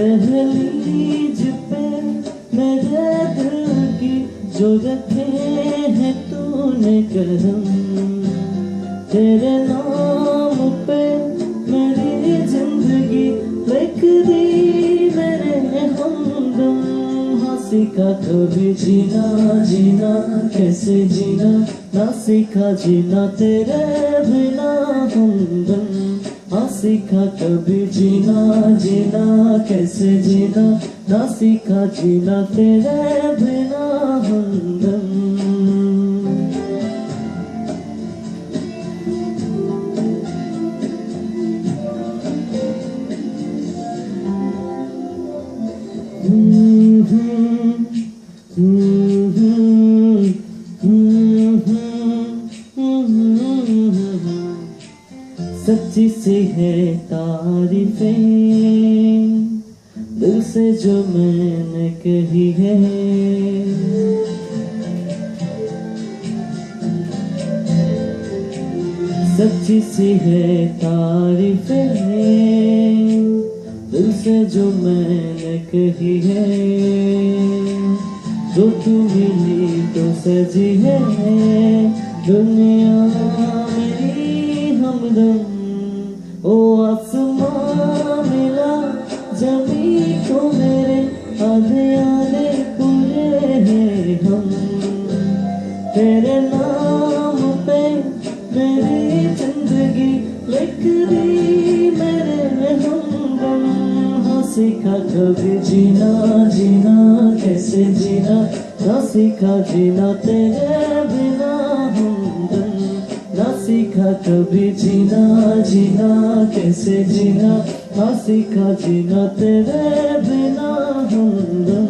दहलीज पे मेरे दिल की जो रखे हैं तूने करम, तेरे नाम पे मेरी जिंदगी लिख दी मेरे हमदम। हाँ सीखा कभी जीना, जीना कैसे जीना, ना सीखा जीना तेरे बिना हमदम। हाँ सीखा कभी जीना, जीना कैसे जीना, ना सीखा जीना तेरे बिना हमदम। सच्ची सी है तारीफें दिल से जो मैंने कही है, सच्ची सी है तारीफें दिल से जो मैंने कही है। जो तू मिली तो सजी है दुनिया मेरी हमदम। ओ आसमां मिला जमी को मेरे आधे आधे पूरे हैं हम, तेरे नाम पे मेरी जिंदगी लिख दी मेरे हमदम। हाँ सीखा कभी जीना, जीना कैसे जीना, ना सीखा जीना तेरे बिना हमदम। ना सीखा कभी जीना, जीना कैसे जीना, ना सीखा जीना तेरे बिना हमदम।